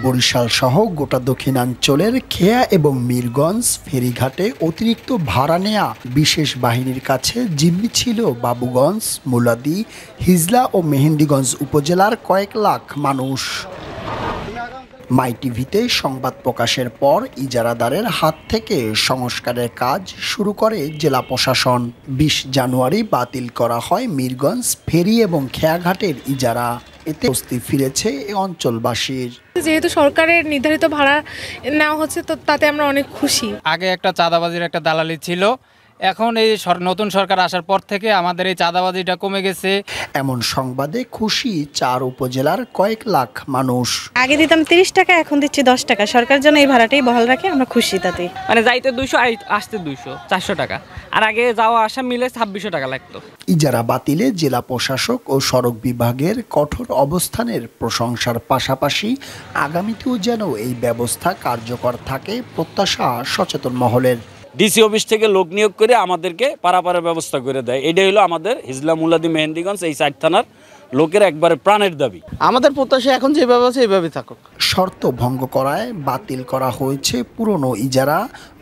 বরিশাল সহ গোটা দক্ষিণাঞ্চলের খেয়া এবং মিরগঞ্জ ফেরিঘাটে অতিরিক্ত ভাড়া নেয়া বিশেষ বাহিনীর কাছে জিম্মি ছিল বাবুগঞ্জ, মুলাদি, হিজলা ও মেহেন্দিগঞ্জ উপজেলার কয়েক লাখ মানুষ। মাই টিভিতে সংবাদ প্রকাশের পর ইজারাদারের হাত থেকে সংস্কারের কাজ শুরু করে জেলা প্রশাসন। ২০ জানুয়ারি বাতিল করা হয় মিরগঞ্জ ফেরি এবং খেয়াঘাটের ইজারা। এতে স্বস্তি ফিরেছে এই অঞ্চলবাসীর। যেহেতু সরকারের নির্ধারিত ভাড়া নেওয়া হচ্ছে, তো তাতে আমরা অনেক খুশি। আগে একটা চাঁদাবাজির একটা দালালি ছিল, এখন এই নতুন সরকার আসার পর থেকে আমাদের এই চাঁদাবাজিটা কমে গেছে। এমন সংবাদে খুশি ৪ উপজেলার কয়েক লাখ মানুষ। আগে দিতাম ৩০ টাকা, এখন দিচ্ছি 10 টাকা। সরকার যেন এই ভাড়াটাই বহাল রাখে, আমরা খুশি তাতে। মানে যাইতে 200, আসতে 200, 400 টাকা। আর আগে যাওয়া আসা মিলে 2600 টাকা লাগতো। ইজারা বাতিলে জেলা প্রশাসক ও সড়ক বিভাগের কঠোর অবস্থানের প্রশংসার পাশাপাশি আগামীতেও যেন এই ব্যবস্থা কার্যকর থাকে প্রত্যাশা সচেতন মহলের। ডিসি অফিস থেকে লোক নিয়োগ করে আমাদেরকে পারাপারের ব্যবস্থা করে দেয়। এটাই হলো আমাদের হিজলা, মুলাদি, মেহেন্দিগঞ্জ এই 4 থানার লোকের একবারে প্রাণের দাবি। আমাদের প্রত্যাশা এখন যেভাবে আছে এইভাবে থাকুক। শর্ত ভঙ্গ করায় বাতিল করা হয়েছে পুরনো ইজারা।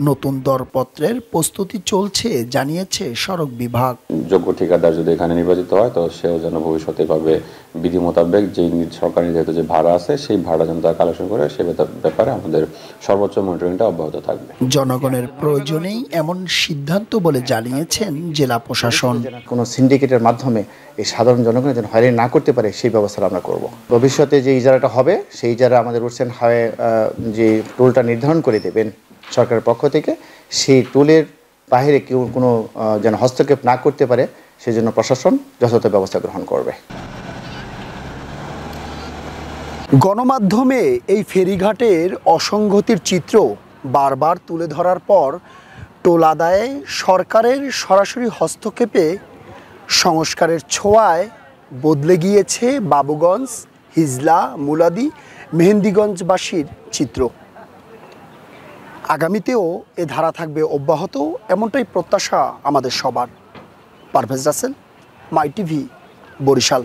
নতুন দরপত্রের প্রস্তুতি চলছে জানিয়েছে সড়ক বিভাগ। যোগ্য ঠিকাদার যদি এখানে নির্বাচিত হয় তো সেও যেন ভবিষ্যতে পাবে বিধি মোতাবেক যে সরকারি যেহেতু যে ভাড়া আছে সেই ভাড়া যেন তারা কালেকশন করে সে ব্যাপারে আমাদের সর্বোচ্চ মনিটরিংটা অব্যাহত থাকবে। জনগণের প্রয়োজনেই এমন সিদ্ধান্ত বলে জানিয়েছেন জেলা প্রশাসন। কোনো সিন্ডিকেটের মাধ্যমে এই সাধারণ জনগণের যেন হয়রানি না করতে পারে সেই ব্যবস্থা আমরা করব। ভবিষ্যতে যে ইজারাটা হবে সেই ইজারা আমাদের রুটস অ্যান্ড হাইওয়ে যে টোলটা নির্ধারণ করে দেবেন সরকারের পক্ষ থেকে, সেই টোলের বাইরে কেউ কোনো যেন হস্তক্ষেপ না করতে পারে সেজন্য প্রশাসন যথাযথ ব্যবস্থা গ্রহণ করবে। গণমাধ্যমে এই ফেরিঘাটের অসঙ্গতির চিত্র বারবার তুলে ধরার পর টোল আদায়ে সরকারের সরাসরি হস্তক্ষেপে সংস্কারের ছোঁয়ায় বদলে গিয়েছে বাবুগঞ্জ, হিজলা, মুলাদি, মেহেন্দিগঞ্জবাসীর চিত্র। আগামীতেও এ ধারা থাকবে অব্যাহত, এমনটাই প্রত্যাশা আমাদের সবার। পারভেজ রাসেল, মাই টিভি, বরিশাল।